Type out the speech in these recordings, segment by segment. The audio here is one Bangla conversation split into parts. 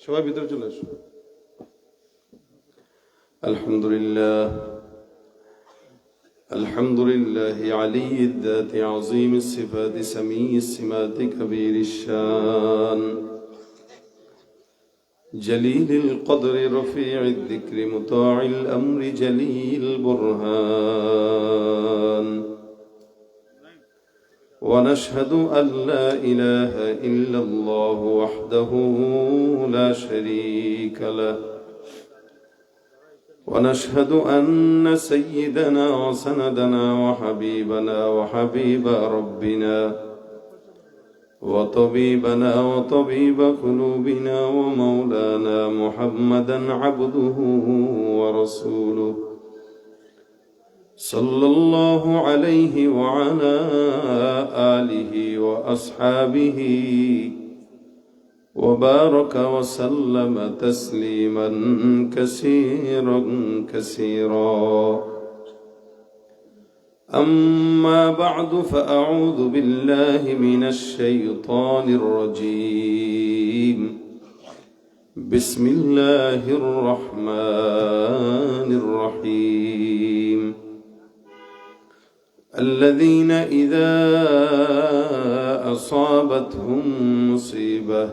সবাই ভিতরে চলে আসো। আলহামদুলিল্লাহ الحمد لله علي الذات عظيم الصفات سميع السمات كبير الشان جليل القدر رفيع الذكر مطاع الأمر جليل البرهان ونشهد أن لا إله إلا الله وحده لا شريك له ونشهد أن سيدنا وسندنا وحبيبنا وحبيب ربنا وطبيبنا وطبيب قلوبنا ومولانا محمدا عبده ورسوله صلى الله عليه وعلى آله وأصحابه وبارك وسلم تسليما كثيرا كثيرا أما بعد فأعوذ بالله من الشيطان الرجيم بسم الله الرحمن الرحيم الذين إذا أصابتهم مصيبة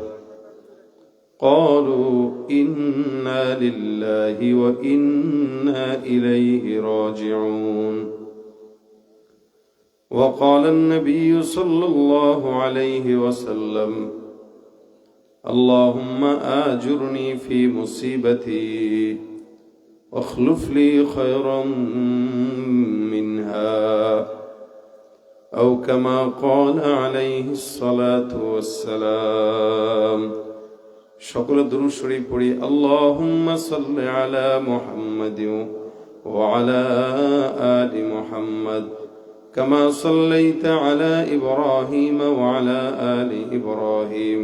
قالوا إنا لله وإنا إليه راجعون وقال النبي صلى الله عليه وسلم اللهم آجرني في مصيبتي واخلف لي خيرا منها أو كما قال عليه الصلاة والسلام সকলে দুরূদ শরীফ পড়ি আল্লাহুম্মা সাল্লি আলা মুহাম্মাদ ওয়া আলা আলি মুহাম্মাদ কামা সাল্লাইতা আলা ইব্রাহিম ওয়া আলা আলি ইব্রাহিম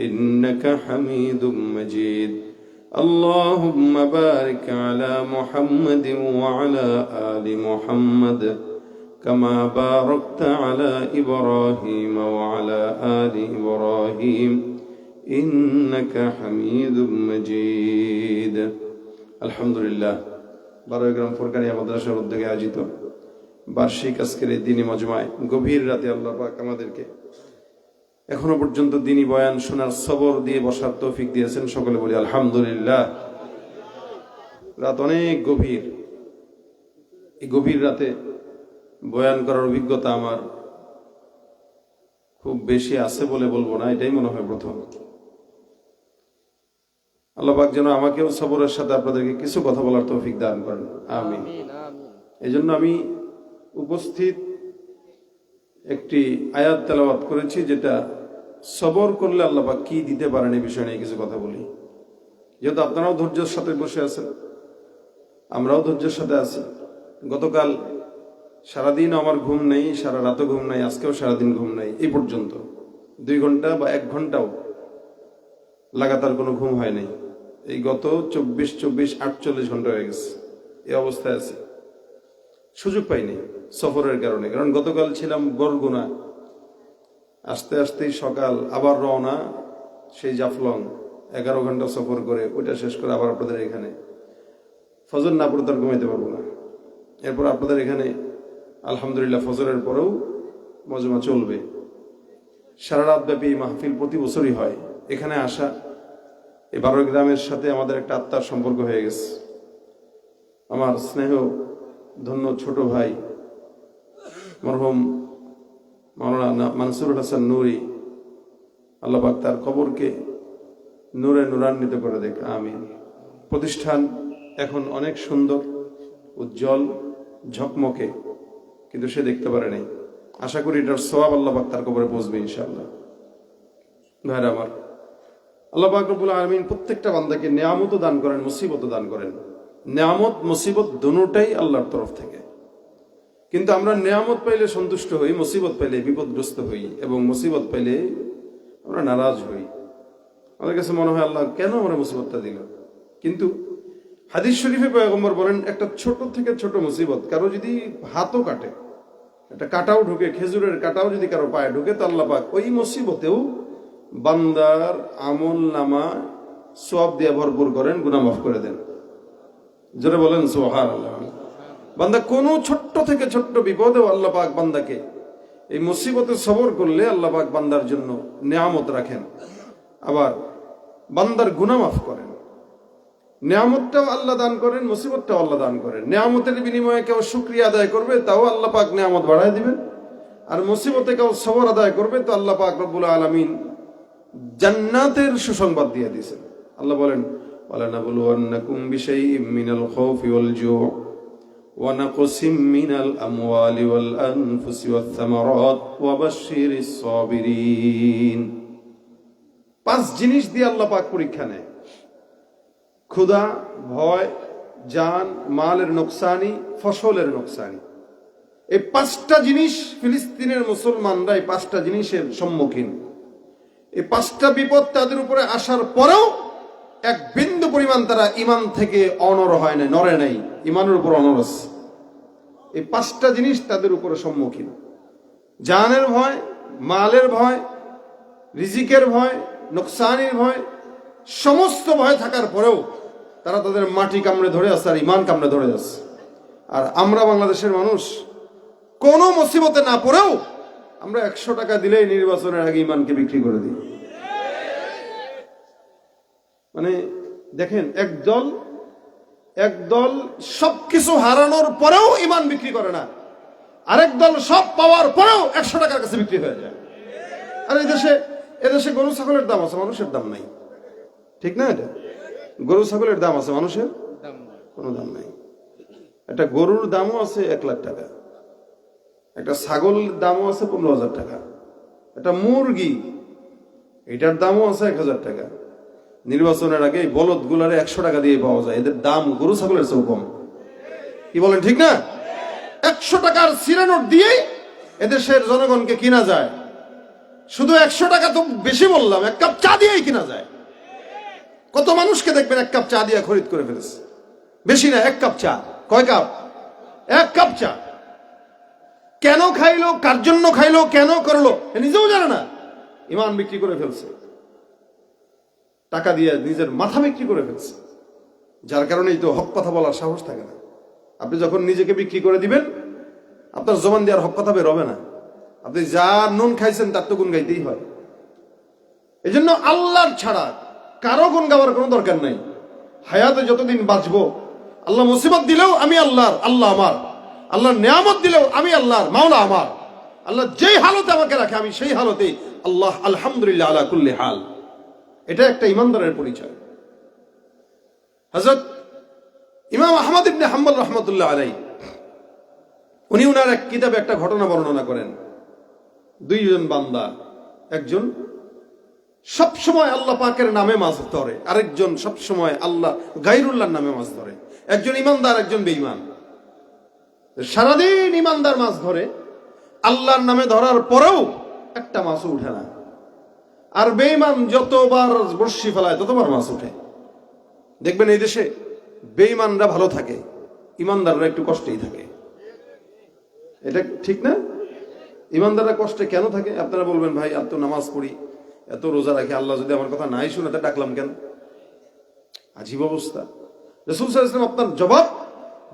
ইন্নাকা হামিদুম মাজিদ আল্লাহুম্মা বারিক আলা মুহাম্মাদ ওয়া আলা আলি মুহাম্মাদ কামা বারাকতা আলা ইব্রাহিম ওয়া আলা আলি ইব্রাহিম ইন্নাকা হামিদুম মাজিদ। আলহামদুলিল্লাহ, 12 গ্রাম ফুরকানিয়া মাদ্রাসার উদ্যোগে আয়োজিত বার্ষিক আজকের এই দিনী মজমায় গভীর রাতে আল্লাহ পাক আমাদেরকে এখনো পর্যন্ত দিনী বয়ান শোনার সবর দিয়ে বসার তৌফিক দিয়েছেন। সকলে বলি আলহামদুলিল্লাহ। রাত অনেক গভীর, এই গভীর রাতে বয়ান করার অভিজ্ঞতা আমার খুব বেশি আছে বলে বলবো না, এটাই মনে হয় প্রথম। আল্লাহ পাক যেন আমাকেও সবরের সাথে আপনাদেরকে কিছু কথা বলার তৌফিক দান করেন, আমিন। এই জন্য আমি উপস্থিত একটি আয়াত তেলাওয়াত করেছি, যেটা সবর করলে আল্লাহ পাক কি দিতে পারেন এই বিষয় নিয়ে কিছু কথা বলি। যেহেতু আপনারাও ধৈর্যের সাথে বসে আছেন, আমরাও ধৈর্যের সাথে আছি। গতকাল সারাদিন আমার ঘুম নেই, সারা রাতও ঘুম নাই, আজকেও সারাদিন ঘুম নাই। এই পর্যন্ত 2 ঘন্টা বা 1 ঘন্টাও লাগাতার কোনো ঘুম হয় নাই। এই গত 24-48 ঘন্টা হয়ে গেছে এই অবস্থায় আছে। সুযোগ পাইনি সফরের কারণে, কারণ গতকাল ছিলাম বরগুনা, আস্তে আস্তেই সকাল, আবার রওনা সেই জাফলং, 11 ঘন্টা সফর করে ওইটা শেষ করে আবার আপনাদের এখানে। ফজর না পড়ে তার ঘুমাইতে পারবো না। এরপর আপনাদের এখানে আলহামদুলিল্লাহ ফজরের পরেও মজমা চলবে। সারা রাত ব্যাপী মাহফিল প্রতি বছরই হয়। এখানে আসা, এই 12 গ্রামের সাথে আমাদের একটা আত্মার সম্পর্ক হয়ে গেছে। আমার স্নেহ ধন্য ছোট ভাই মরহুম মাওলানা মানসুরুল হাসান নুরি, আল্লাহ পাক তার কবরকে নূরে নূরান্বিত করে দেখ, আমিন। প্রতিষ্ঠান এখন অনেক সুন্দর, উজ্জ্বল, ঝকমকে, কিন্তু সে দেখতে পারে নাই। আশা করি এটার সওয়াব আল্লাহ পাক তার কবরে পৌঁছবে ইনশাআল্লাহ। ভাইরা আমার, আল্লাহ পাক রব্বুল আলামিন প্রত্যেকটা বান্দাকে নিয়ামতও দান করেন, মুসিবতও দান করেন। নিয়ামত মুসিবত দুটোটাই আল্লাহর তরফ থেকে। কিন্তু আমরা নিয়ামত পাইলে সন্তুষ্ট হই, মুসিবত পাইলে বিপদগ্রস্ত হই, এবং মুসিবত পাইলে আমরা নারাজ হই। আমাদের কাছে মনে হয় আল্লাহ কেন আমরা মুসিবতটা দিল। কিন্তু হাদিস শরীফে পয়গম্বর বলেন, একটা ছোট থেকে ছোট মুসিবত কারো যদি হাতও কাটে, একটা কাটাও ঢুকে, খেজুরের কাটাও যদি কারো পায়ে ঢুকে, তো আল্লাহ পাক ওই মুসিবতেও বান্দার আমল নামা সওয়াব দিয়ে ভরপুর করেন, গুনাহ মাফ করে দেন। জোরে বলেন সুবহানাল্লাহ। বান্দা কোন ছোট্ট থেকে ছোট্ট বিপদেও আল্লাহ পাক বান্দাকে, এই মুসিবতে সবর করলে আল্লাহ পাক বান্দার জন্য নিয়ামত রাখেন, আবার বান্দার গুনাহ মাফ করেন। নিয়ামতটাও আল্লাহ দান করেন, মুসিবতটাও আল্লাহ দান করেন। নিয়ামতের বিনিময়ে কেউ শুকরিয়া আদায় করবে, তাও আল্লাহ পাক নিয়ামত বাড়ায় দিবেন। আর মুসিবতে কেউ সবর আদায় করবে, তো আল্লাহ পাক রব্বুল আলামিন জান্নাতের সুসংবাদ দিয়ে দিয়েছেন। আল্লাহ বলেন, ওয়ালানাবলুওয়ান্নাকুম বিশাইইম মিনাল খাউফি ওয়াল জু' ওয়া নাকসিম মিনাল আমওয়ালি ওয়াল আনফুসি ওয়াথ থামারাত ওয়া বাশশিরিস সাবিরিন। 5 জিনিস দিয়ে আল্লাহ পাক পরীক্ষা নেয়: ক্ষুধা, ভয়, জান, মালের নোকসানি, ফসলের নোকসানি। এই 5টা জিনিস ফিলিস্তিনের মুসলমানরা এই 5টা জিনিসের সম্মুখীন। এই 5টা বিপদ তাদের উপরে আসার পরেও এক বিন্দু পরিমাণ তারা ইমান থেকে অনড় হয় না, নড়ে নাই, ইমানের উপর অনড় আছে। এই 5টা জিনিস তাদের উপরে সম্মুখীন: জানের ভয়, মালের ভয়, রিজিকের ভয়, নোকসানির ভয়। সমস্ত ভয় থাকার পরেও তারা তাদের মাটি কামড়ে ধরে আছে আর ইমান কামড়ে ধরে আছে। আর আমরা বাংলাদেশের মানুষ কোনো মুসিবতে না পড়েও আমরা 100 টাকা দিলেই নির্বাচনের আগে ইমানকে বিক্রি করে দিই। মানে দেখেন, একদল সবকিছু হারানোর পরেও ইমান বিক্রি করে না, আরেক দল সব পাওয়ার পরেও 100 টাকার কাছে বিক্রি হয়ে যায়। আর এদেশে গরু ছাগলের দাম আছে, মানুষের দাম নাই। ঠিক না? এটা গরু ছাগলের দাম আছে, মানুষের কোনো দাম নাই। একটা গরুর দামও আছে 1 লাখ টাকা, একটা ছাগলের দামও আছে 15,000 টাকা, একটা মুরগি এটার দামও আছে 1,000 টাকা। নির্বাচনের আগে এই বলদ গুলারে 100 টাকা দিয়ে পাওয়া যায়, এদের দাম গরু ছাগলের চেয়েও কম। কি বলেন, ঠিক না? 100 টাকার সিরানোট দিয়ে এদেশের জনগণকে কিনা যায়। শুধু 100 টাকা তো বেশি বললাম, 1 কাপ চা দিয়েই কিনা যায়। কত মানুষকে দেখবেন 1 কাপ চা দিয়ে খরিদ করে ফেলেছে। বেশি না, 1 কাপ চা। কয় কাপ? 1 কাপ চা। কেন খাইলো, কার জন্য খাইলো, কেন করলো নিজেও জানে না। ইমান বিক্রি করে ফেলছে, টাকা দিয়ে নিজের মাথা বিক্রি করে ফেলছে। যার কারণেই তো হক কথা বলার সাহস থাকে না। আপনি যখন নিজেকে বিক্রি করে দিবেন, আপনার জবান দিয়ে আর হক কথা বের হবে না। আপনি যা নুন খাইছেন তার তো গুণ গাইতেই হয়। এই জন্য আল্লাহর ছাড়া কারো গুণ গাওয়ার কোনো দরকার নাই। হায়াতে যতদিন বাঁচবো, আল্লাহ মুসিবত দিলেও আমি আল্লাহর, আল্লাহ আমার। আল্লাহর নিয়ামত দিলেও আমি আল্লাহর, মাওলা আমার। আল্লাহ যেই হালতে আমাকে রাখে আমি সেই হালতেই আল্লাহ আলহামদুলিল্লাহ আলা কুল্লি হাল। এটা একটা ইমানদারের পরিচয়। হযরত ইমাম আহমদ ইবনে হাম্বল রাহমাতুল্লাহ আলাইহি উনি ওনার এক কিতাবে একটা ঘটনা বর্ণনা করেন। 2 জন বান্দা, একজন সবসময় আল্লাহ পাকের নামে মাছ ধরে, আরেকজন সবসময় আল্লাহ গায়রুল্লাহর নামে মাছ ধরে। একজন ইমানদার, একজন বেঈমান। সারাদিন ইমানদার মাছ ধরে, আল্লাহর নামে ধরার পরেও একটা মাছও উঠে না। আর বেঈমান যতবার বর্ষি ফেলায় ততবার মাছ উঠে। দেখবেন এই দেশে বেঈমানরা ভালো থাকে, ইমানদাররা একটু কষ্টেই থাকে। এটা ঠিক না? ইমানদাররা কষ্টে কেন থাকে? আপনারা বলবেন, ভাই এত নামাজ পড়ি, এত রোজা রাখি, আল্লাহ যদি আমার কথা নাই শুনে তা ডাকলাম কেন? আজীব অবস্থা। রাসূল সাল্লাল্লাহু আলাইহি ওয়াসাল্লাম আপনার জবাব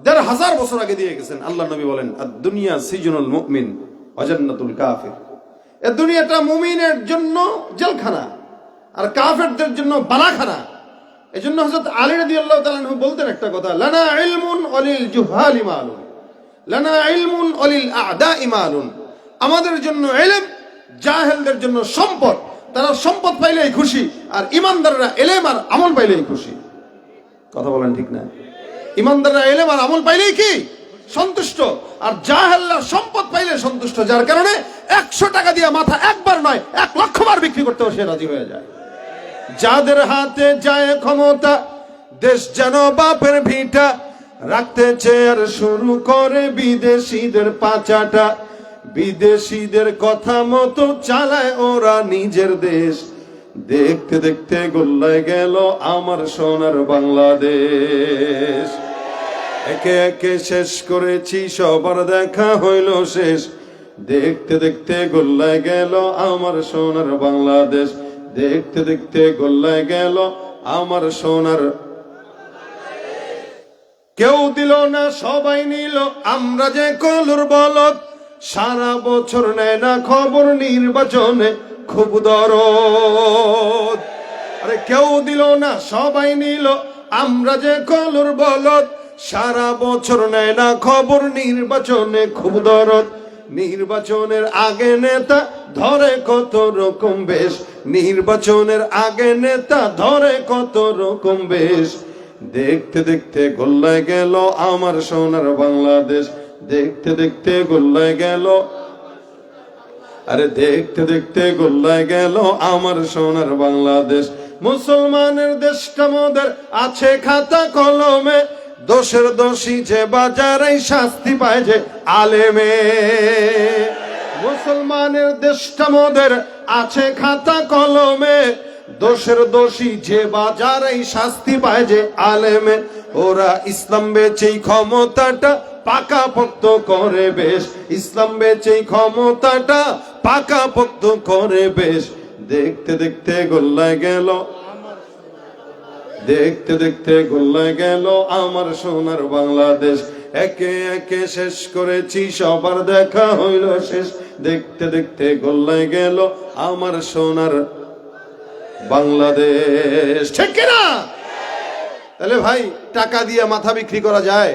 1,500 বছর আগে দিয়ে গেছেন। আল্লাহ নবী বলেন, আদ-দুনিয়া সিজনুল মুমিন ওয়া জান্নাতুল কাফির। এই দুনিয়াটা মুমিনের জন্য জেলখানা আর কাফেরদের জন্য বালাখানা। এজন্য হযরত আলী রাদিয়াল্লাহু তাআলা আনহু বলতেন একটা কথা, লানা ইলমুন ওয়ালিল জুহালি মালুন, লানা ইলমুন ওয়ালিল আ'দাই মালুন। আমাদের জন্য ইলম, জাহেলদের জন্য সম্পদ। তারা সম্পদ পাইলেই খুশি, আর ইমানদাররা ইলম আর আমল পাইলেই খুশি। কথা বলেন ঠিক না? ইমানদাররা ইলম আর আমল পাইলেই কি সন্তুষ্ট, আর জাহেলরা সম্পদ পাইলে সন্তুষ্ট। যার কারণে 100 টাকা দিয়ে মাথা একবার নয় 1 লক্ষ বার বিক্রি করতেও সে রাজি হয়ে যায়। যাদের হাতে যায় ক্ষমতা, দেশ যেন বাপের ভিটা, রাখতে চেয়ার শুরু করে বিদেশিদের পাচাটা। বিদেশিদের কথা মতো চালায় ওরা নিজের দেশ। দেখতে দেখতে গোল্লায় গেল আমার সোনার বাংলাদেশ। একে একে শেষ করেছি, সবার দেখা হইল শেষ। দেখতে দেখতে গোল্লায় গেল আমার সোনার বাংলাদেশ। দেখতে দেখতে গোল্লায় গেল আমার সোনার। কেউ দিল না সবাই নিল, আমরা যে কলুর বলদ, সারা বছর নেয় না খবর, নির্বাচনে খুব দরদ। আরে কেউ দিল না সবাই নিল, আমরা যে কলুর বলদ, সারা বছর নেয় না খবর, নির্বাচনে খুব দরদ। নির্বাচনের আগে নেতা ধরে কত রকম বেশ, নির্বাচনের আগে নেতা ধরে কত রকম বেশ। দেখতে দেখতে গোল্লায় গেল আমার সোনার বাংলাদেশ, দেখতে দেখতে গোল্লায় গেল, আরে দেখতে দেখতে গোল্লায় গেল আমার সোনার বাংলাদেশ। মুসলমানের দেশটা মোদের আছে খাতা কলমে, দোষের দোষী যে বাজারে শাস্তি পায় যে আলেমে। মুসলমানের দেশটা মোদের আছে খাতা কলমে, দোষের দোষী যে বাজারে শাস্তি পায় যে আলেমে। ওরা ইসলাম বেচেই ক্ষমতাটা পাকাপোক্ত করে বেশ, ইসলাম বেচেই ক্ষমতাটা পাকাপোক্ত করে বেশ। দেখতে দেখতে গোল্লায় গেল, দেখতে দেখতে গোল্লায় গেল আমার সোনার বাংলাদেশ। একে একে শেষ করেছি সবার দেখা হইল শেষ, দেখতে দেখতে গোল্লায় গেল আমার সোনার বাংলাদেশ। ঠিক কিনা? তাহলে ভাই টাকা দিয়ে মাথা বিক্রি করা যায়?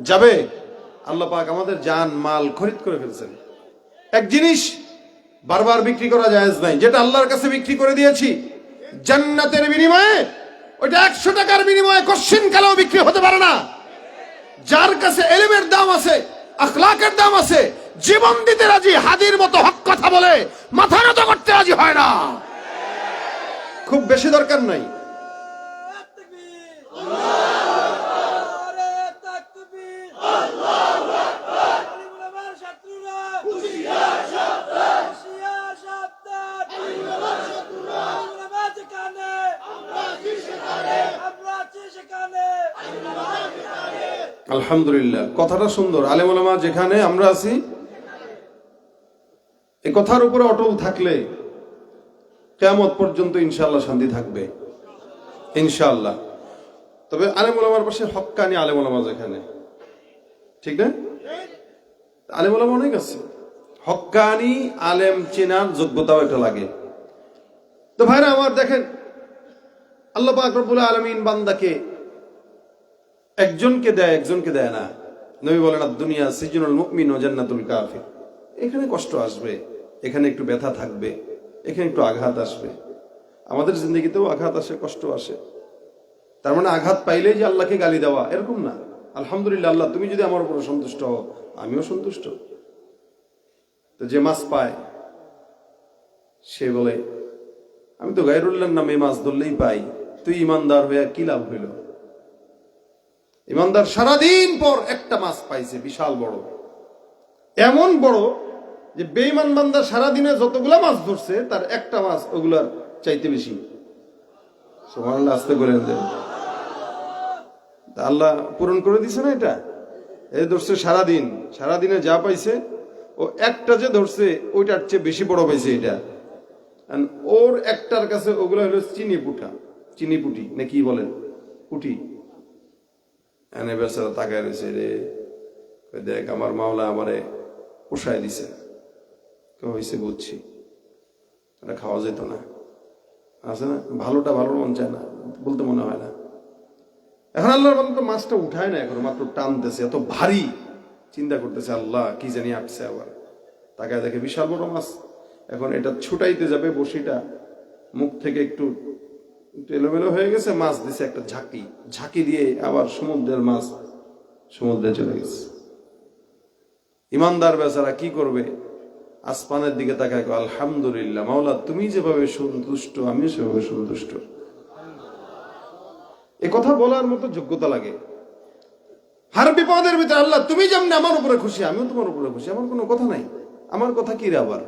যাবে? আল্লাহ পাক আমাদের জান মাল খরিদ করে ফেলছেন। এক জিনিস বারবার বিক্রি করা জায়েজ নাই, যেটা আল্লাহর কাছে বিক্রি করে দিয়েছি জান্নাতের বিনিময়ে, ওইটা 100 টাকার বিনিময়ে কোশ্চিন কালেও বিক্রি হতে পারে না। যার কাছে ইলমের দাম আছে, আখলাকের দাম আছে, জীবন দিতে রাজি, হাদির মতো হক কথা বলে মাথা নত করতে রাজি হয় না। খুব বেশি দরকার নাই। আলহামদুলিল্লাহ, কথাটা সুন্দর। আলেম ওলামা যেখানে আমরা আছি, এই কথার উপরে অটল থাকলে কিয়ামত পর্যন্ত ইনশাআল্লাহ শান্তি থাকবে ইনশাআল্লাহ। তবে আলেম ওলামার পাশে হক্কানি আলেম ওলামা যেখানে, ঠিক না? আলেম ওলামা অনেক আছে, হক্কানি আলেম চেনার যোগ্যতাও একটা লাগে। তো ভাইরা আমার, দেখেন আল্লাহ পাক রব্বুল আলামিন বান্দাকে একজনকে দেয়, একজনকে দেয় না। নবী বলেন দুনিয়া সিজনুল মুমিন ওয়া জান্নাতুল কাফির। এখানে কষ্ট আসবে, এখানে একটু ব্যথা থাকবে, এখানে একটু আঘাত আসবে। আমাদের জিন্দগিতেও আঘাত আসে, কষ্ট আসে। তার মানে আঘাত পাইলেই যে আল্লাহকে গালি দেওয়া, এরকম না। আলহামদুলিল্লাহ, আল্লাহ তুমি যদি আমার উপরে সন্তুষ্ট হও, আমিও সন্তুষ্ট। তো যে মাছ পায় সে বলে আমি তো গায়রুল্লাহর নামে মাছ ধরলেই পাই, তুই ইমানদার হয়ে কি লাভ হইল? ইমানদার সারাদিন পর একটা মাছ পাইছে, বিশাল বড়, এমন বড় যে বেঈমান বান্দা সারাদিনে যতগুলা মাছ ধরছে তার একটা মাছ ওগুলার চাইতে বেশি। সুবহানাল্লাহ, আস্তে করে দেন। আল্লাহ পূরণ করে দিছে না এটা। এই ধরছে সারাদিন, সারাদিনে যা পাইছে ও একটা যে ধরছে ওইটার চেয়ে বেশি বড় পাইছে এটা। ওর একটার কাছে ওগুলো হলো চিনি পুঠা, চিনি পুটি না কি বলেন, পুটি। এনে বেচারা তাকায় রয়েছে, রে দেখ আমার মাওলা আমারে পোষায় দিছে। হয়েছে বুঝছি, এটা খাওয়া যেত না, আছে না, ভালোটা ভালো মন চায় না, বলতে মনে হয় না। এখন আল্লাহর বান্দা তো মাছটা উঠায় না, এখন মাত্র টানতেছে, এত ভারী। চিন্তা করতেছে আল্লাহ কি জানি আটছে আবার। তাকায় দেখে বিশাল বড় মাছ। এখন এটা ছুটাইতে যাবে, বসিটা মুখ থেকে একটু এলোমেলো হয়ে গেছে, মাছ দিছে একটা ঝাঁকি, ঝাঁকি দিয়ে আবার সমুদ্রের মাছ সমুদ্রে চলে গেছে। ইমানদার বেচারা কি করবে? আসমানের দিকে তাকায়, আলহামদুলিল্লাহ মাওলা তুমি যেভাবে সন্তুষ্ট আমিও সেভাবে সন্তুষ্ট। এ কথা বলার মতো যোগ্যতা লাগে। হার বিপদের ভিতরে আল্লাহ তুমি যেমন আমার উপরে খুশি আমিও তোমার উপরে খুশি, আমার কোনো কথা নাই। আমার কথা কি রে আবার?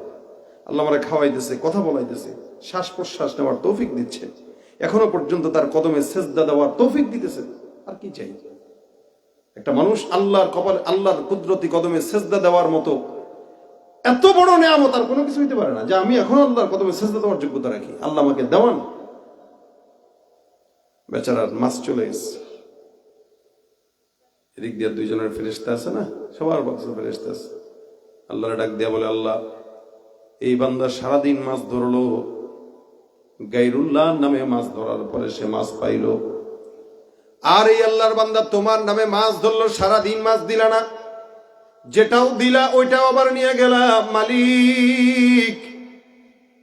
আল্লাহ আমারে খাওয়াইতেছে, কথা বলাইতেছে, শ্বাস প্রশ্বাস নেওয়ার তৌফিক দিচ্ছে, এখনো পর্যন্ত তার কদমে সেজদা দেওয়ার তৌফিক দিতেছে। আর কি চাই? একটা মানুষ আল্লাহর কপালে, আল্লাহর কুদরতি কদমে সেজদা দেওয়ার মতো এত বড় নিয়ামত আর কোনো কিছু হইতে পারে না যে আমি এখন আল্লাহর কদমে সেজদা দেওয়ার যোগ্যতা রাখি। আল্লাহ আমাকে দেওয়ান। বেচারার মাছ চলে গেছে। এদিক দিয়ে দুইজনের ফেরেশতা আছে না, সবার পক্ষে ফেরেশতা আছে। আল্লাহর ডাক দিয়া বলে, আল্লাহ এই বান্দা সারাদিন মাছ ধরলো, গায়রুল্লাহ নামে মাছ ধরার পরে সে মাছ পাইলো, আর এই আল্লাহর বান্দা তোমার নামে মাছ ধরলো, সারাদিন মাছ দিলা না, যেটাও দিলা ওইটাও আবার নিয়ে গেলা। মালিক,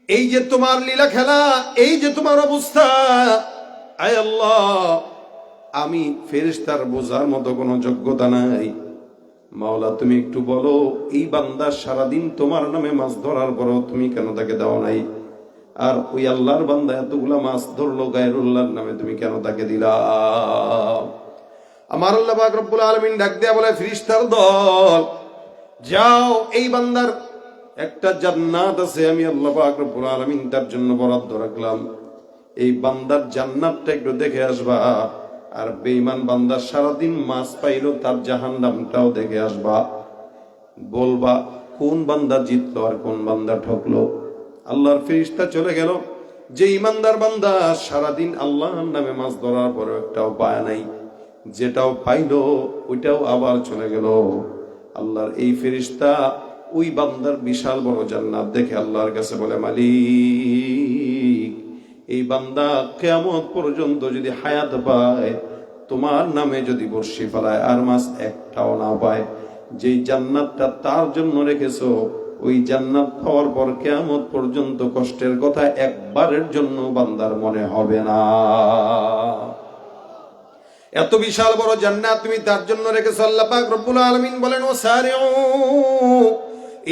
এই যে তোমার লীলা খেলা, এই যে তোমার অবস্থা, আয় আল্লাহ আমি ফেরেশতার বোঝার মতো কোনো যোগ্যতা নাই। মাওলা তুমি একটু বলো, এই বান্দা সারাদিন তোমার নামে মাছ ধরার পরও তুমি কেন তাকে দাও নাই? আর ওই আল্লাহর বান্দা এতগুলা মাছ ধরলো গায়রুল্লাহর নামে, তুমি কেন তাকে দিলা? আমার আল্লাহ পাক রব্বুল আলামিন ডাক দেয়া বলে, ফেরেশতার দল যাও, এই বান্দার একটা জান্নাত আছে, আমি আল্লাহ পাক রব্বুল আলামিন তার জন্য বরাদ্দ রাখলাম, এই বান্দার জান্নাতটা একটু দেখে আসবা। আর বেঈমান বান্দা সারাদিন মাছ পাইলো, তার জাহান্নামটাও দেখে আসবা। বলবা কোন বান্দা জিতলো আর কোন বান্দা ঠকলো। আল্লাহর ফেরেশতা চলে গেল। যে ইমানদার বান্দা সারাদিন আল্লাহর নামে মাছ ধরার পরে একটাও পায় নাই, যেটাও পাইলো ওইটাও আবার চলে গেল। আল্লাহর এই ফেরেশতা ওই বান্দার বিশাল বড় জান্নাত দেখে আল্লাহর কাছে বলে, মালিক এই বান্দা কিয়ামত পর্যন্ত যদি হায়াত পায়, তোমার নামে যদি বর্ষি ফেলায় আর মাছ একটাও না পায়, যেই জান্নাতটা তার জন্য রেখেছো, ওই জান্নাত পাওয়ার পর কিয়ামত পর্যন্ত কষ্টের কথা একবারের জন্য বান্দার মনে হবে না। এত বিশাল বড় জান্নাত তুমি তার জন্য রেখেছো। আল্লাহ পাক রব্বুল আলামিন বলেন, ওয়াসারিউ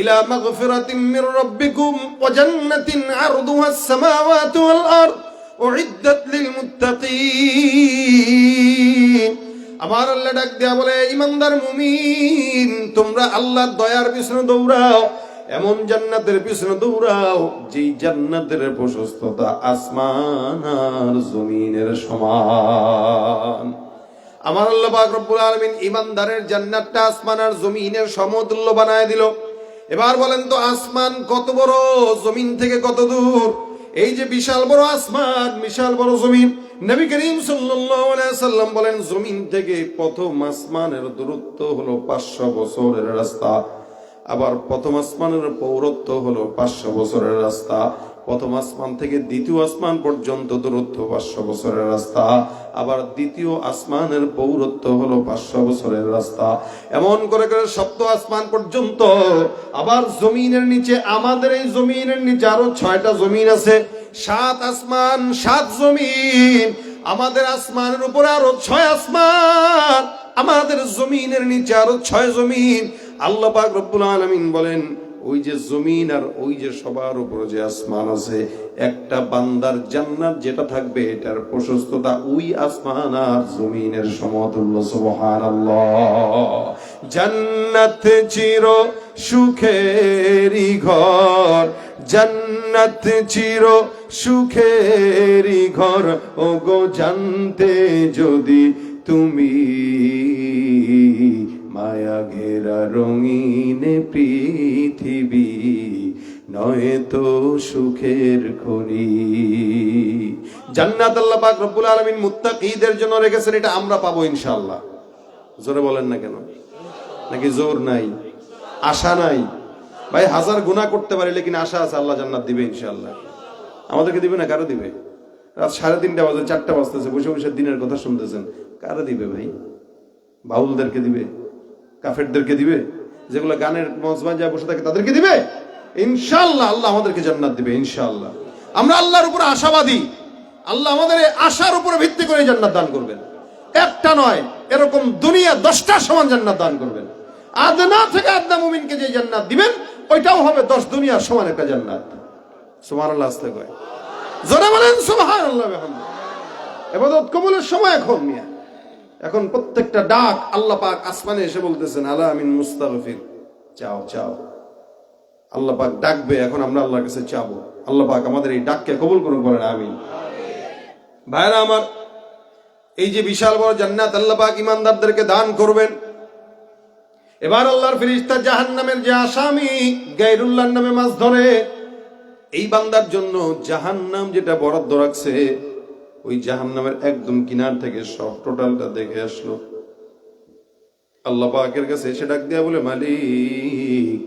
ইলা মাগফিরাতিম মির রাব্বিকুম ওয়া জান্নাতিন আরদুহাস সামাওয়াতু ওয়াল আরদ উইদ্দাত লিল মুত্তাকিন। আমার আল্লাহ ডাক দেয়া বলে, ইমানদার মুমিন তোমরা আল্লাহর দয়ার পিছনে দৌড়াও, এমন জান্নাতের পিছনে দৌড়াও যেই জান্নাতের প্রশস্ততা আসমান আর জমিনের সমান। আমার আল্লাহ পাক রব্বুল আলামিন ইমানদারের জান্নাতটা আসমান আর জমিনের সমতুল্য বানায় দিল। এবার বলেন তো, আসমান কত বড়, জমিন থেকে কত দূর? এই যে বিশাল বড় আসমান, বিশাল বড় জমিন, নবী করিম সাল্লাল্লাহু আলাইহি সাল্লাম বলেন, জমিন থেকে প্রথম আসমানের দূরত্ব হলো 500 বছরের রাস্তা। আবার প্রথম আসমানের পৌরত্ব হলো 500 বছরের রাস্তা। প্রথম আসমান থেকে দ্বিতীয় আসমান পর্যন্ত দূরত্ব 500 বছরের রাস্তা। আবার দ্বিতীয় আসমানের পৌরত্ব হলো 500 বছরের রাস্তা। এমন করে করে সপ্তম আসমান পর্যন্ত। আবার জমিনের নিচে, আমাদের এই জমিনের নিচে আরো 6টা জমিন আছে। 7 আসমান 7 জমিন। আমাদের আসমানের উপরে আরো 6 আসমান, আমাদের জমিনের নিচে আরো 6 জমিন। আল্লাহ পাক রব্বুল আলামিন বলেন, ওই যে জমিন আর ওই যে সবার উপরে যে আসমান আছে, একটা বান্দার জান্নাত যেটা থাকবে এটার প্রশস্ততা ওই আসমান আর জমিনের সমতুল্য। সুবহানাল্লাহ। জান্নাত চির সুখেরই ঘর, জান্নাত চির সুখেরই ঘর, ওগো জানতে যদি তুমি, মায়া ঘেরা রঙিন পৃথিবী নয় তো সুখের খনি। জান্নাত আল্লাহ পাক রব্বুল আলামিন মুত্তাকীদের জন্য রেখেছেন, এটা আমরা পাবো ইনশাআল্লাহ। জোরে বলেন না কেন? নাকি জোর নাই, আশা নাই? ভাই, হাজার গুনাহ করতে পারি, লেকিন আশা আছে আল্লাহ জান্নাত দিবে ইনশাআল্লাহ। আমাদেরকে দিবে না, কারো দিবে? রাত 3:30 বাজে, 4টা বাজতেছে, বসে বসে দিনের কথা শুনতেছেন, কারো দিবে ভাই? বাউলদেরকে দিবে? কাফেরদেরকে দিবে? যেগুলো গানের মঞ্চ বাজায় বসে থাকে তাদেরকে দিবে? ইনশাআল্লাহ আল্লাহ আমাদেরকে জান্নাত দিবে ইনশাআল্লাহ। আমরা আল্লাহর উপরে আশাবাদী। আল্লাহ আমাদের আশার উপরে ভিত্তি করে জান্নাত দান করবেন। একটা নয়, এরকম দুনিয়া 10টার সমান জান্নাত দান করবেন। আদনা থেকে আদনা মুমিনকে যে জান্নাত দিবেন, ওইটাও হবে 10 দুনিয়ার সমান একটা জান্নাত। সুবহানাল্লাহ। আসতে কয় জোরে বলেন সুবহানাল্লাহ। ইবাদত কবুলের সময় এখন মিয়া। এখন প্রত্যেকটা ডাক আল্লাহ পাক আসমানে এসে বলতেছেন, আলা মিন মুস্তাগফির, চাও চাও। আল্লাহ পাক ডাকবে, এখন আমরা আল্লাহর কাছে চাবো। আল্লাহ পাক আমাদের এই ডাককে কবুল করুন, বলেন আমিন। ভাইরা আমার, এই যে বিশাল বড় জান্নাত আল্লাহ পাক ইমানদারদেরকে দান করবেন। এবার আল্লাহর ফেরেশতা জাহান্নামের যে আসামি গায়রুল্লাহর নামে মাছ ধরে, এই বান্দার জন্য জাহান্নাম যেটা বরাদ্দ রাখছে, ওই জাহান্নামের একদম কিনার থেকে সব টোটালটা দেখে আসলো। আল্লাহ পাকের কাছে এসে ডাক দিয়া বলে, মালিক,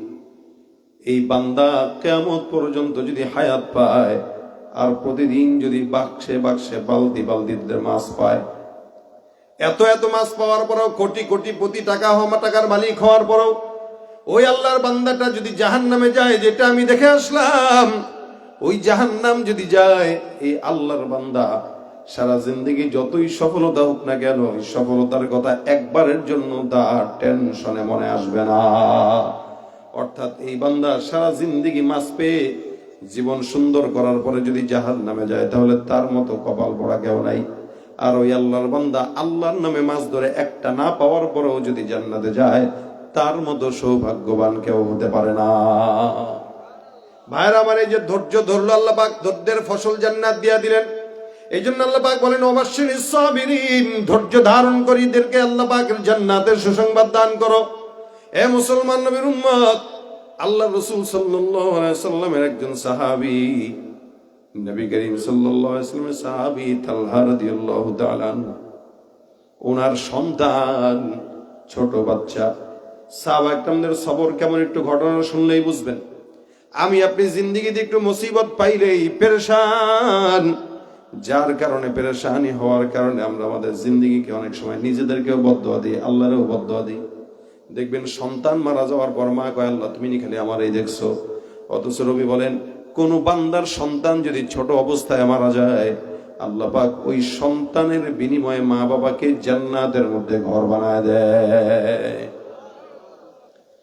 এই বান্দা কিয়ামত পর্যন্ত যদি হায়াত পায় আর প্রতিদিন যদি বাক্সে বাক্সে বালতি বালতিতে মাছ পায়, এত এত মাছ পাওয়ার পরেও, কোটি কোটি প্রতি টাকা হওয়া টাকার মালিক হওয়ার পরেও ওই আল্লাহর বান্দাটা যদি জাহান্নামে যায়, যেটা আমি দেখে আসলাম, ওই জাহান্নাম যদি যায়, এই আল্লাহর বান্দা সারা জিন্দেগি যতই সফলতা হোক না কেন, ওই সফলতার কথা একবারের জন্য তার টেনশনে মনে আসবে না। অর্থাৎ এই বান্দা সারা জিন্দেগি মাছ পেয়ে জীবন সুন্দর করার পরে যদি জাহান্নামে যায়, তাহলে তার মতো কপাল পড়া কেউ নাই। আর ওই আল্লাহর বান্দা আল্লাহর নামে মাছ ধরে একটা না পাওয়ার পরেও যদি জান্নাতে যায়, তার মতো সৌভাগ্যবান কেউ হতে পারে না। ভাইরা আমার, এই যে ধৈর্য ধরলো আল্লাহ পাক, ধৈর্যের ফসল জান্নাত দিয়া দিলেন। এই জন্য আল্লাহ পাক বলেন, ওয়াবাশশিরিস সাবিরিন, ধৈর্য ধারণ করিদেরকে আল্লাহ পাকের জান্নাতের সুসংবাদ দান করো। এ মুসলমান নবীর উম্মত, আল্লাহ রাসূল সাল্লাল্লাহু আলাইহি ওয়াসাল্লামের একজন সাহাবী, নবী করিম সাল্লাল্লাহু আলাইহি ওয়াসাল্লামের সাহাবী তালহা রাদিয়াল্লাহু তাআলা আনহু, ওনার সন্তান ছোট বাচ্চা। সাহাবা কেরামদের সবর কেমন একটু ঘটনা শুনলেই বুঝবেন। আমি আপনি জিন্দেগিতে একটু মুসিবত পাইলেই পেরেশান, যার কারণে পেরেশানি হওয়ার কারণে আমরা আমাদের জিন্দেগিকে অনেক সময় নিজেদেরকেও বদদোয়া দিই, আল্লাহরেও বদদোয়া দিই। দেখবেন সন্তান মারা যাওয়ার পর মা কয়, আল্লাহ তুমি নি খালি আমার এই দেখছো। অথচ নবী বলেন, কোন বান্দার সন্তান যদি ছোট অবস্থায় মারা যায়, আল্লাহ পাক ওই সন্তানের বিনিময়ে মা বাবাকে জান্নাতের মধ্যে ঘর বানায় দেয়।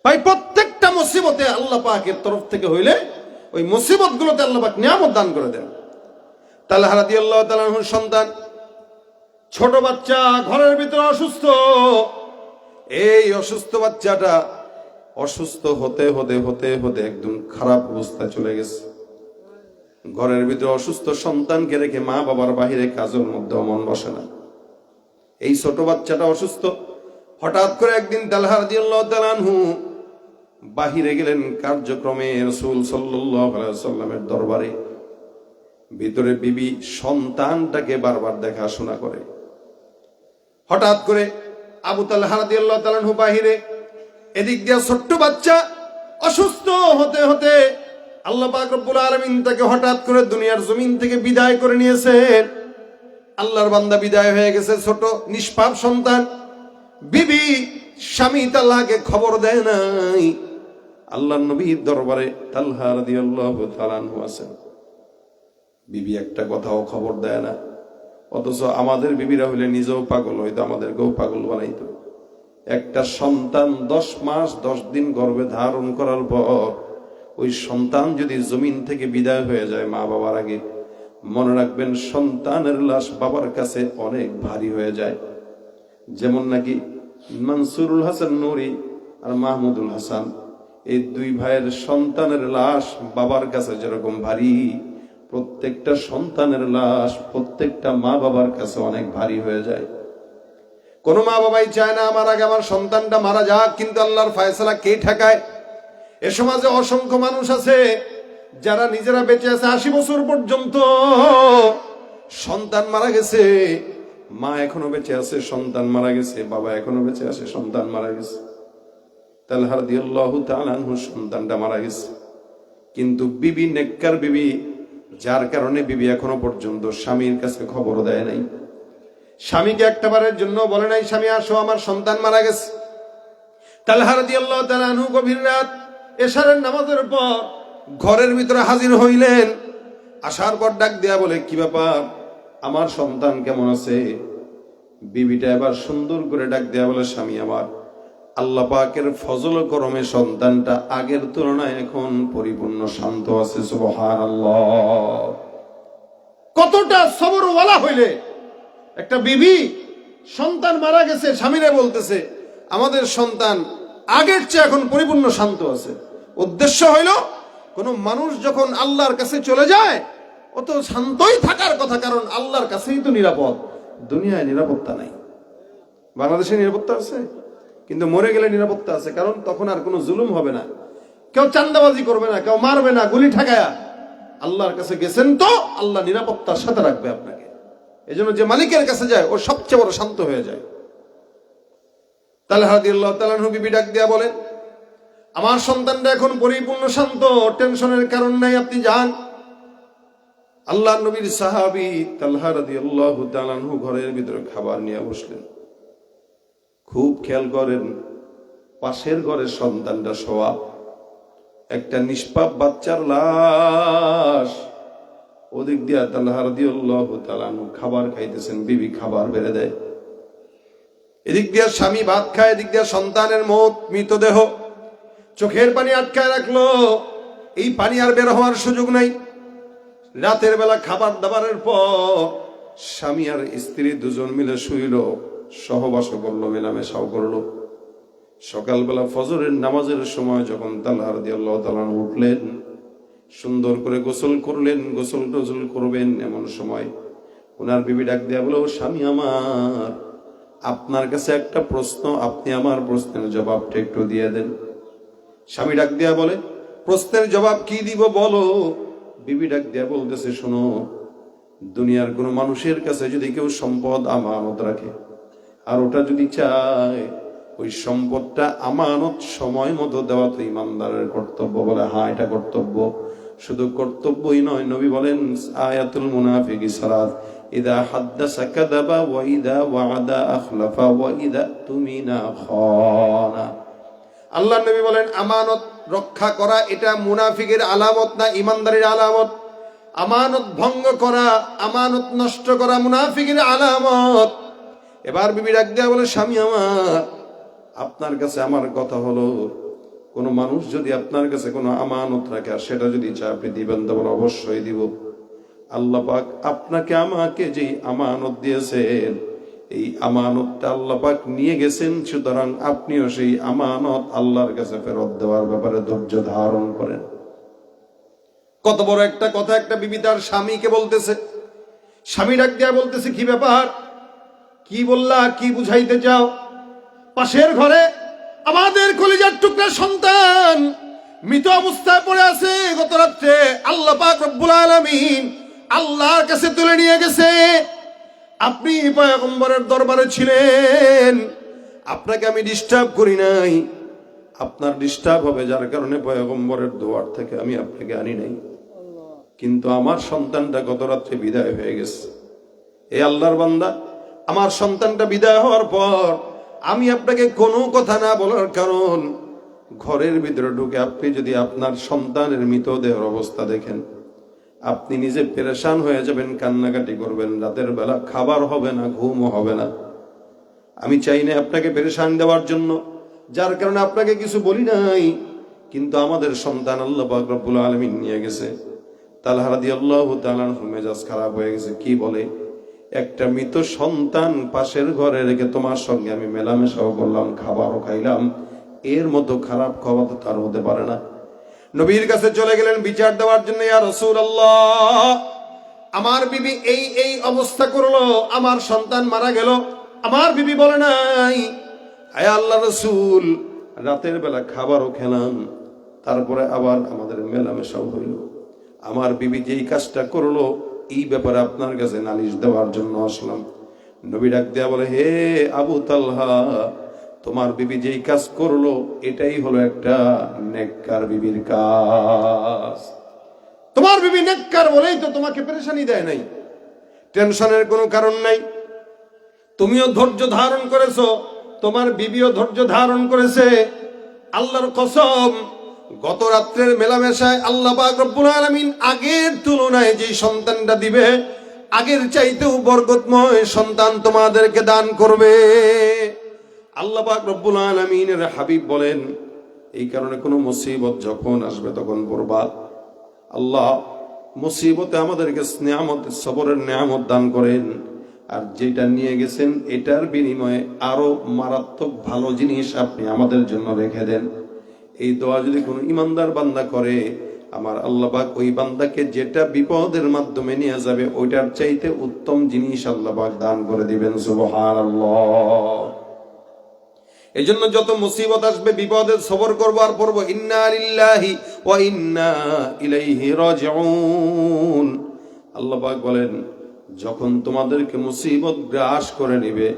ভাই, প্রত্যেকটা মুসিবতে আল্লাহ পাকের তরফ থেকে হইলে ওই মুসিবত গুলোতে আল্লাহ পাক নিয়ামত দান করে দেন। তালহা রাদিয়াল্লাহু তাআলা আনহুর সন্তান ছোট বাচ্চা, ঘরের ভিতরে অসুস্থ। এই অসুস্থ বাচ্চাটা অসুস্থ হতে হতে হতে হতে একদম খারাপ অবস্থায় চলে গেছে। ঘরের ভিতরে অসুস্থ সন্তানকে রেখে মা বাবার বাহিরে কাজের মধ্যে মন বসে না। এই ছোট বাচ্চাটা অসুস্থ। হঠাৎ করে একদিন তালহা রাদিয়াল্লাহু তাআলা আনহু বাহিরে গেলেন কার্যক্রমে, রাসূল সাল্লাল্লাহু আলাইহি ওয়াসাল্লামের দরবারে। ভিতরে বিবি সন্তানটাকে বারবার দেখাশোনা করে। হঠাৎ করে আবু তালহা রাদিয়াল্লাহু তাআলা আনহু বাহিরে, এদিক দিয়ে ছোট্ট বাচ্চা অসুস্থ হতে হতে আল্লাহ পাক রব্বুল আলামিন তাকে হঠাৎ করে দুনিয়ার জমিন থেকে বিদায় করে নিয়েছেন। আল্লাহর বান্দা বিদায় হয়ে গেছে, ছোট নিষ্পাপ সন্তান। বিবি স্বামী তালহাকে খবর দেয় নাই। আল্লাহর নবীর দরবারে তালহা রাদিয়াল্লাহু তাআলা আনহু আছেন, বিবি একটা কথাও খবর দেয় না। অথচ আমাদের বিবিরা হইলে নিজেও পাগল হইতো, আমাদেরকেও পাগল বানাইতো। একটা সন্তান 10 মাস 10 দিন গর্ভে ধারণ করার পর ওই সন্তান যদি জমিন থেকে বিদায় হয়ে যায় মা বাবার আগে, মনে রাখবেন সন্তানের লাশ বাবার কাছে অনেক ভারী হয়ে যায়। যেমন নাকি মনসুরুল হাসান নুরি আর মাহমুদুল হাসান, এই দুই ভাইয়ের সন্তানের লাশ বাবার কাছে যেরকম ভারী, প্রত্যেকটা সন্তানের লাশ প্রত্যেকটা মা বাবার কাছে অনেক ভারী হয়ে যায়। কোন মা বাবাই চায় না আমার আগে আমার সন্তানটা মারা যাক, কিন্তু আল্লাহর ফয়সালা কে ঠেকায়? এ সমাজে অসংখ্য মানুষ আছে যারা নিজেরা বেঁচে আছে 80 বছর পর্যন্ত, সন্তান মারা গেছে, মা এখনো বেঁচে আছে, সন্তান মারা গেছে, বাবা এখনো বেঁচে আছে, সন্তান মারা গেছে। তালহা রাদিয়াল্লাহু তাআলা আনহু সন্তানটা মারা গেছে, কিন্তু বিবি নেককার বিবি, যার কারণে বিবি এখনো পর্যন্ত স্বামীর কাছে খবর দেয় নাই। স্বামীকে একটাবারের জন্য বলে নাই, স্বামী আসো আমার সন্তান মারা গেছে। তালহা রাদিয়াল্লাহু তাআলা আনহু গভীর রাত এশারের নামাজের পর ঘরের ভিতরে হাজির হইলেন। আসার পর ডাক দেয়া বলে, কি ব্যাপার, আমার সন্তান কেমন আছে? বিবিটা এবার সুন্দর করে ডাক দেয়া বলে, স্বামী আমার, আল্লাহ পাকের ফজল করমে সন্তানটা আগের তুলনায় এখন পরিপূর্ণ শান্ত আছে। সুবহানাল্লাহ। কতটা সবরওয়ালা হইলে একটা বিবি সন্তান মারা গেছে, স্বামীরে বলতেছে আমাদের সন্তান আগের চেয়ে এখন পরিপূর্ণ শান্ত আছে। উদ্দেশ্য হইল কোন মানুষ যখন আল্লাহর কাছে চলে যায় ও তো শান্তই থাকার কথা, কারণ আল্লাহর কাছেই তো নিরাপদ। দুনিয়ায় নিরাপত্তা নাই। বাংলাদেশে নিরাপত্তা আছে, কিন্তু মরে গেলে নিরাপত্তা আছে, কারণ তখন আর কোনো জুলুম হবে না, কেউ চান্দাবাজি করবে না, কেউ মারবে না গুলি ঠাকায়া। আল্লাহর কাছে গেছেন তো আল্লাহ নিরাপত্তার সাথে রাখবে আপনাকে। এজন্য যে মালিকের কাছে যায় ও সবচেয়ে বড় শান্ত হয়ে যায়। তালহা রাদিয়াল্লাহু তাআলা আনহু বিবি ডাক দিয়া বলেন, আমার সন্তানটা এখন পরিপূর্ণ শান্ত, টেনশনের কারণ নাই, আপনি যান। আল্লাহর নবীর সাহাবী তালহা রাদিয়াল্লাহু তাআলা আনহু ঘরের ভিতরে খাবার নিয়ে বসলেন। খুব খেয়াল করেন, পাশের ঘরের সন্তানটা শোয়া, একটা নিষ্পাপ বাচ্চার লাশ। ওদিক দিয়া তালহা রাদিয়াল্লাহু তাআলা আনহু খাবার খাইতেছেন, বিবি খাবার বেড়ে দেয়। এদিক দিয়া স্বামী ভাত খায়, এদিক দিয়া সন্তানের মৃতদেহ। চোখের পানি আটকায় রাখলো, এই পানি আর বের হওয়ার সুযোগ নাই। রাতের বেলা খাবার দাবারের পর স্বামী আর স্ত্রী দুজন মিলে শুইল, সহবাস করলো, মেলামেশাও করলো। সকালবেলা ফজরের নামাজের সময় যখন তালহা রাদিয়াল্লাহু তাআলা উঠলেন, সুন্দর করে গোসল করলেন, গোসল টোসল করবেন, এমন সময় ওনার বিবি ডাক দেয়া বলো, স্বামী আমার, আপনার কাছে একটা প্রশ্ন, আপনি আমার প্রশ্নের জবাবটা একটু দিয়ে দেন। স্বামী ডাক দেয়া বলে, প্রশ্নের জবাব কি দিব বলো। বিবি ডাক দেয়া বলতেছে, শোনো, দুনিয়ার কোন মানুষের কাছে যদি কেউ সম্পদ আমানত রাখে আর ওটা যদি চায়, ওই সম্পদটা আমানত সময় মতো দেওয়া তো ইমানদারের কর্তব্য। বলে, হ্যাঁ, এটা কর্তব্য। শুধু কর্তব্যই নয়, নবী বলেন আয়াতুল মুনাফিকি সালাত, ইদা হাদ্দাসা কাযাবা ওয়া ইদা ওয়া'আদা আখলাফা ওয়া ইদা তুমিনা খানা। আল্লাহর নবী বলেন, আমানত রক্ষা করা এটা মুনাফিকের আলামত না, ইমানদারের আলামত। আমানত ভঙ্গ করা, আমানত নষ্ট করা মুনাফিকের আলামত। এবার বিবি ডাক দেয়া বলে, স্বামী আমার, আপনার কাছে আমার কথা হলো, কোন মানুষ যদি আপনার কাছে কোনো আমানত রাখে আর সেটা যদি চায় আপনি দিবেন, তো বলে অবশ্যই দিব। আল্লাহ পাক আপনাকে আমাকে যেই আমানত দিয়েছেন, এই আমানতটা আল্লাহ পাক নিয়ে গেছেন, সুতরাং আপনিও সেই আমানত আল্লাহর কাছে ফেরত দেওয়ার ব্যাপারে ধৈর্য ধারণ করেন। কত বড় একটা কথা একটা বিবি তার স্বামীকে বলতেছে। স্বামী ডাক দিয়া বলতেছে, কি ব্যাপার, কি বললা, কি বুঝাইতে চাও? পাশের ঘরে আমাদের কলিজার টুকরা সন্তান মৃত অবস্থায় পড়ে আছে, গত রাত্রে আল্লাহ পাক রব্বুল আলামিন আল্লাহর কাছে তুলে নিয়ে গেছে। আপনি পয়গম্বরের দরবারে ছিলেন, আপনাকে আমি ডিস্টার্ব করি নাই, আপনার ডিস্টার্ব হবে যার কারণে পয়গম্বরের দুয়ার থেকে আমি আপনাকে আনি নাই। কিন্তু আমার সন্তানটা গত রাত্রে বিদায় হয়ে গেছে। এই আল্লাহর বান্দা, আমার সন্তানটা বিদায় হওয়ার পর আমি আপনাকে কোনো কথা না বলার কারণ, ঘরের ভিতরে ঢুকে আপনি যদি আপনার সন্তানের মৃতদেহের অবস্থা দেখেন, আপনি নিজে পেরেশান হয়ে যাবেন, কান্নাকাটি করবেন, রাতের বেলা খাবার হবে না, ঘুমও হবে না। আমি চাই না আপনাকে পেরেশান দেওয়ার জন্য, যার কারণে আপনাকে কিছু বলি নাই, কিন্তু আমাদের সন্তান আল্লাহ পাক রব্বুল আলামিন নিয়ে গেছে। তালহা রাদিয়াল্লাহু তাআলা আনহু মেজাজ খারাপ হয়ে গেছে। কি বলে, একটা মৃত সন্তান পাশের ঘরে রেখে তোমার সঙ্গে আমি মেলামেশাও করলাম, খাবারও খাইলাম, এর মতো খারাপ খবর তো তার হতে পারে না। নবীর কাছে চলে গেলেন বিচার দেওয়ার জন্য। ইয়া রাসূলুল্লাহ, আমার বিবি এই এই অবস্থা করলো, আমার সন্তান মারা গেল। আমার বিবি বলে নাই, আয় আল্লাহ রাসূল, রাতের বেলা খাবারও খেলাম, তারপরে আবার আমাদের মেলামেশাও হইল। আমার বিবি যেই কাজটা করলো, এই ব্যাপারে আপনার কাছে নালিশ দেওয়ার জন্য আসলাম। নবী ডাক দেয়া বলে, হে আবু তালহা, তোমার বিবি যেই কাজ করলো এটাই হলো একটা নেককার বিবির কাজ। তোমার বিবি নেককার বলেই তো তোমাকে পেরেশানি দেয় নাই, টেনশনের কোনো কারণ নাই। তুমিও ধৈর্য ধারণ করেছো, তোমার বিবিও ধৈর্য ধারণ করেছে। আল্লাহর কসম, গত রাত্রের মেলামেশায় আল্লাহ পাক রব্বুল আলামিন আগের তুলনায় যে সন্তানটা দিবে, আগের চাইতেও বরকতময় সন্তান তোমাদেরকে দান করবে। আল্লাহ পাক রব্বুল আলামিনের হাবিব বলেন, এই কারণে কোনো মুসিবত যখন আসবে তখন পড়বা, আল্লাহ মুসিবতে আমাদেরকে নেয়ামত, সবরের নেয়ামত দান করেন, আর যেটা নিয়ে গেছেন এটার বিনিময়ে আরো মারাত্মক ভালো জিনিস আপনি আমাদের জন্য রেখে দেন। এই দোয়া যদি কোনো ইমানদার বান্দা করে, আমার আল্লাহ পাক ওই বান্দাকে যেটা বিপদের মাধ্যমে নিয়ে যাবে ওইটার চাইতে উত্তম জিনিস আল্লাহ পাক দান করে দিবেন। সুবহানাল্লাহ। এই জন্য যত মুসিবত আসবে, বিপদের সবর করবো আর পড়বো ইন্না লিল্লাহি ওয়া ইন্না ইলাইহি রাজিউন। আল্লাহ পাক বলেন, যখন তোমাদেরকে মুসিবত গ্রাস করে নেবে,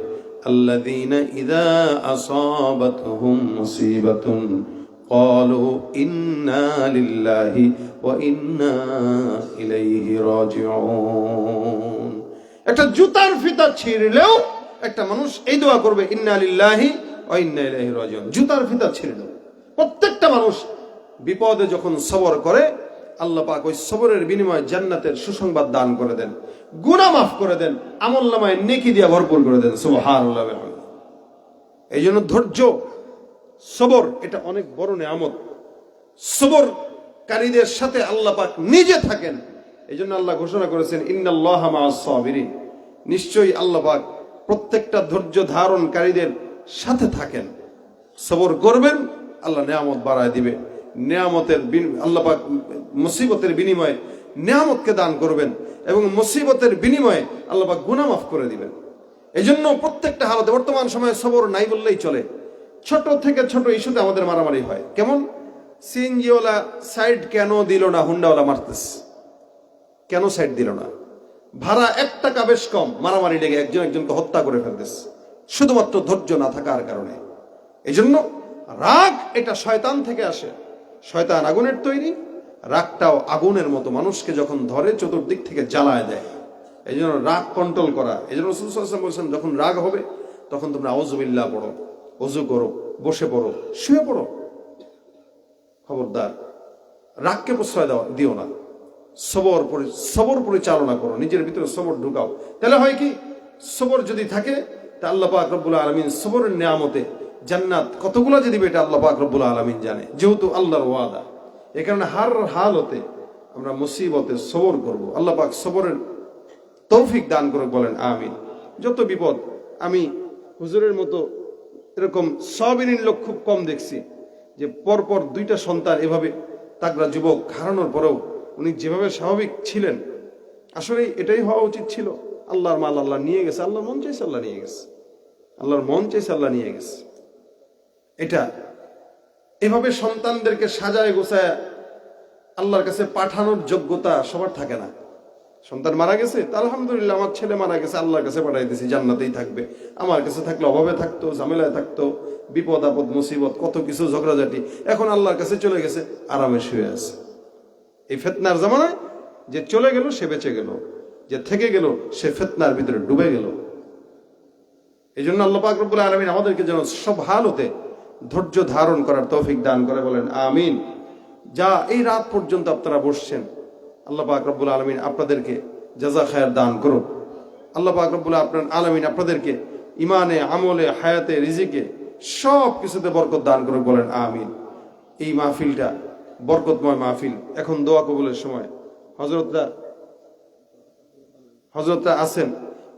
আল্লাযীনা ইযা আসাবাতহুম মুসিবাতুন ক্বালু ইন্না লিল্লাহি ওয়া ইন্না ইলাইহি রাজিউন। একটা জুতার ফিতা ছিঁড়লেও একটা মানুষ এই দোয়া করবে, ইন্না লিল্লাহি ওয়া ইন্না ইলাইহি রাজিউন। জুতার ফিতা ছিঁড়লেও প্রত্যেকটা মানুষ বিপদে যখন সবর করে, আল্লাহ পাক ওই সবরের বিনিময়ে জান্নাতের সুসংবাদ দান করে দেন, গুনাহ মাফ করে দেন, আমলনামায় নেকি দিয়ে ভরপুর করে দেন। সুবহানাল্লাহ। এই জন্য ধৈর্য, সবর এটা অনেক বড় নেয়ামত। সবরকারীদের সাথে আল্লাহ পাক নিজে থাকেন। এই জন্য আল্লাহ ঘোষণা করেছেন, ইন্নাল্লাহা মাআস সাবিরিন। নিশ্চয়ই আল্লাহ পাক প্রত্যেকটা ধৈর্য ধারণকারীদের সাথে থাকেন। সবর করবেন, আল্লাহ নেয়ামত বাড়ায় দিবে। নেয়ামতের আল্লাহ পাক মুসিবতের বিনিময়ে নেয়ামতকে দান করবেন এবং মুসিবতের বিনিময়ে আল্লাহ পাক গুনাহ মাফ করে দিবেন। এই জন্য প্রত্যেকটা হালতে বর্তমান সময়ে সবর নাই বললেই চলে। ছোট থেকে ছোট ইস্যুতে আমাদের মারামারি হয়। কেমন? সিএনজিওয়ালা সাইড কেন দিল না, হুন্ডাওয়ালা মারতেছে, কেন সাইড দিল না? ভাড়া 1 টাকা বেশ কম, মারামারি লেগে একজন একজনকে হত্যা করে ফেলতেছে, শুধুমাত্র ধৈর্য না থাকার কারণে। এই জন্য রাগ এটা শয়তান থেকে আসে। শয়তান আগুনের তৈরি, রাগটাও আগুনের মতো মানুষকে যখন ধরে চতুর্দিক থেকে জ্বালায় দেয়। এই জন্য রাগ কন্ট্রোল করা। এই জন্য রাসূল সাল্লাল্লাহু আলাইহি ওয়াসাল্লাম বলেছেন, যখন রাগ হবে তখন তোমরা আউযুবিল্লাহ পড়ো, ওযু করো, বসে পড়ো, শুয়ে পড়ো। খবরদার রাগকে প্রশ্রয় দিও না। সবর পরিচালনা করো, নিজের ভিতরে সবর ঢুকাও। তাহলে হয় কি, সবর যদি থাকে তা আল্লাহ পাক রব্বুল আলামিন সবরের নিয়ামতে জান্নাত কতগুলো যে দিবে এটা আল্লাহ পাক রব্বুল আলামিন জানে, যেহেতু আল্লাহর ওয়াদা। এই কারণে হার হালতে আমরা মুসিবতে সবর করব। আল্লাহ পাক সবরের তৌফিক দান করে বলেন আমিন। যত বিপদ, আমি হুজুরের মতো এরকম সাবিরিন লোক খুব কম দেখছি, যে পরপর 2টা সন্তান এভাবে তাগড়া যুবক হারানোর পরেও উনি যেভাবে স্বাভাবিক ছিলেন, আসলে এটাই হওয়া উচিত ছিল। আল্লাহর মাল আল্লাহ নিয়ে গেছে, আল্লাহর মন চাইছে আল্লাহ নিয়ে গেছে, আল্লাহর মন চাইছে আল্লাহ নিয়ে গেছে। এটা এভাবে সন্তানদেরকে সাজায় গোছায় আল্লাহর কাছে পাঠানোর যোগ্যতা সবার থাকে না। সন্তান মারা গেছে, তা আলহামদুলিল্লাহ, আমার ছেলে মারা গেছে, আল্লাহর কাছে পাঠাই দিয়েছি, জান্নাতেই থাকবে। আমার কাছে থাকলে অভাবে থাকতো, ঝামেলায় থাকতো, বিপদ আপদ মুসিবত কত কিছু ঝগড়াঝাটি। এখন আল্লাহর কাছে চলে গেছে, আরামে শুয়ে আছে। এই ফিতনার জামানায় যে চলে গেল সে বেঁচে গেল, যে থেকে গেল সে ফিতনার ভিতরে ডুবে গেল। এই জন্য আল্লাহ পাক রব্বুল আলামিন আমাদেরকে যেন সব হালতে ধৈর্য ধারণ করার তৌফিক দান করে বলেন আমিন। যা এই রাত পর্যন্ত আপনারা বসছেন, আল্লাহ পাক রব্বুল আলামিন আপনাদেরকে জাযা খায়ের দান করুন। আল্লাহ পাক রব্বুল আলামিন আপনাদেরকে ইমানে, আমলে, হায়াতে, রিজিকে সব কিছুতে বরকত দান করুন বলেন আমিন। এই মাহফিলটা বরকতময় মাহফিল। এখন দোয়া কবুলের সময়। হযরতরা আছেন,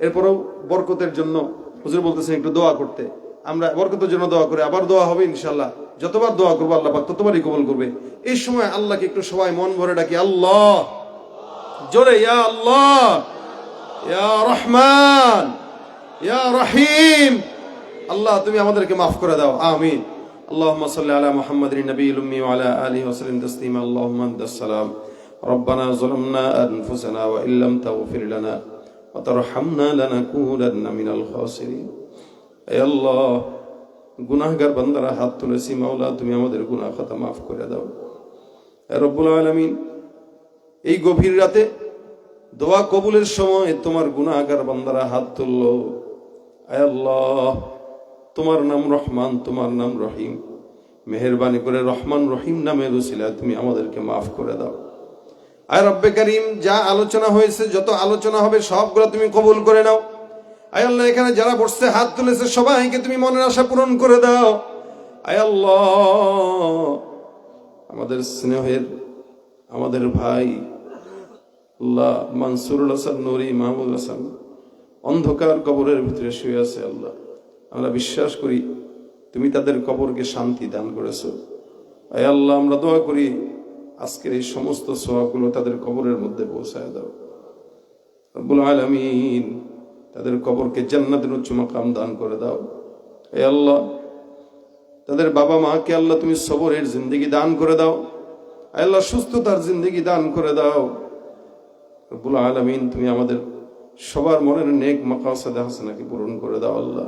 এরপরেও বরকতের জন্য হুজুর বলতেছেন একটু দোয়া করতে। আমরা বরকতের জন্য দোয়া করে আবার দোয়া হবে ইনশাআল্লাহ। যতবার দোয়া করবো আল্লাহ পাক ততবারই কবুল করবে। এই সময় আল্লাহকে একটু সবাই মন ভরে ডাকি, আল্লাহ, জোরে, ইয়া আল্লাহ, ইয়া রহমান, ইয়া রহিম। আল্লাহ তুমি আমাদেরকে মাফ করে দাও, আমিন। আল্লাহুম্মা সাল্লি আলা মুহাম্মাদিন নবিয়্যিল উম্মি ওয়া আলা আলিহি ওয়া সাল্লিম তাসলিমা। আল্লাহুম্মা আনতাস সালাম, রব্বানা যালামনা আনফুসানা ওয়া ইল্লাম তাগফির লানা ওয়া তারহামনা লানাকুনান্না মিনাল খাসিরিন। হে আল্লাহ, গুনাহগার বান্দারা হাত তুলেছি, মাওলা তুমি আমাদের গুনাহ খাতা মাফ করে দাও। হে রব্বুল আলামিন, এই গভীর রাতে দোয়া কবুলের সময় তোমার গুনাহগার বান্দারা হাত তুললো। হে আল্লাহ, তোমার নাম রহমান, তোমার নাম রহিম, মেহেরবানি করে রহমান রহিম নামের উসিলায় তুমি আমাদেরকে মাফ করে দাও। আয় রব্বে কারীম, যা আলোচনা হয়েছে, যত আলোচনা হবে সবগুলো তুমি কবুল করে নাও। আয় আল্লাহ, এখানে যারা বসছে হাত তুলেছে সবাইকে তুমি মনের আশা পূরণ করে দাও। আয় আল্লাহ, আমাদের স্নেহের, আমাদের ভাই আল্লাহ মানসুরুল হাসান, নুরি মাহমুদ হাসান অন্ধকার কবরের ভিতরে শুয়ে আছে। আল্লাহ, আমরা বিশ্বাস করি তুমি তাদের কবরকে শান্তি দান করেছো। আয় আল্লাহ, আমরা দোয়া করি আজকের এই সমস্ত সওয়াবগুলো তাদের কবরের মধ্যে পৌঁছায় দাও। রব্বুল আলামিন, তাদের কবরকে জান্নাতের উচ্চ মাকাম দান করে দাও। হে আল্লাহ, তাদের বাবা মাকে আল্লাহ তুমি সবরের জিন্দেগি দান করে দাও। আল্লাহ, সুস্থতার জিন্দেগি দান করে দাও। রব্বুল আলামিন, তুমি আমাদের সবার মনের নেক মাকাসাদ হাসানাকে পূরণ করে দাও আল্লাহ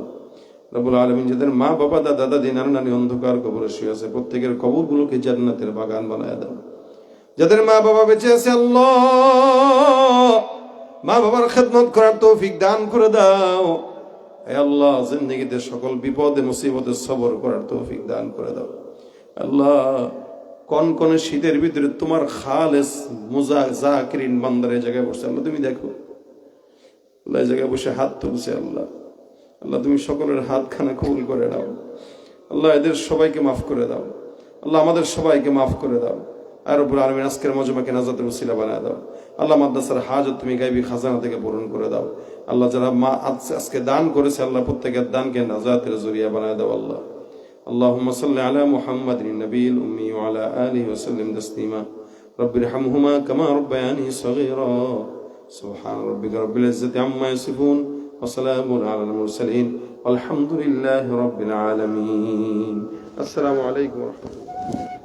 রব্বুল আলামিন। যাদের মা বাবা দাদা দাদি নানা নানি অন্ধকার কবরে শুয়ে আছে প্রত্যেকের কবরগুলোকে জান্নাতের বাগান বানায় দাও। যাদের মা বাবা বেঁচে আছে আল্লাহ মা বাবার খেদমত করার তৌফিক দান করে দাও। হে আল্লাহ জিন্দেগিতে সকল বিপদে মুসিবতে সবর করার তৌফিক দান করে দাও আল্লাহ। কোন কোন শীতের ভিতরে তোমার খালেস মুজাকিরিন বান্দার এই জায়গায় বসে আল্লাহ তুমি দেখো আল্লাহ এই জায়গায় বসে হাত তুলছে আল্লাহ। আল্লাহ তুমি সকলের হাতখানা কবুল করে দাও আল্লাহ। এদের সবাইকে মাফ করে দাও আল্লাহ, আমাদের সবাইকে মাফ করে দাও। আর রব্বুল আলামিন আজকের মজমাকে নাজাতের ওসিলা বানায় দাও আল্লাহ। মাদ্রাসার হাজত তুমি গায়বী খাজানা থেকে পূরণ করে দাও আল্লাহ। যারা মা আজকে দান করেছে আল্লাহ প্রত্যেকের দানকে নাজাতের জরিয়া বানায় দাও আল্লাহ। আল্লাহুম্মা সাল্লি আলা মুহাম্মাদিন নবিয়্যিল উম্মি ওয়া আলা আলিহি ওয়া সাল্লিম তাসলিমা। রব্বিরহামহুমা কামা রাব্বায়ানি সগীরা। সুবহান রাব্বিকা রাব্বিল ইজ্জাতি আম্মা ইয়াসিফুন ওয়া সালামুন আলাল মুরসালিন আলহামদুলিল্লাহি রাব্বিল আলামিন। আসসালামু আলাইকুম ওয়া রাহমাতুল্লাহ।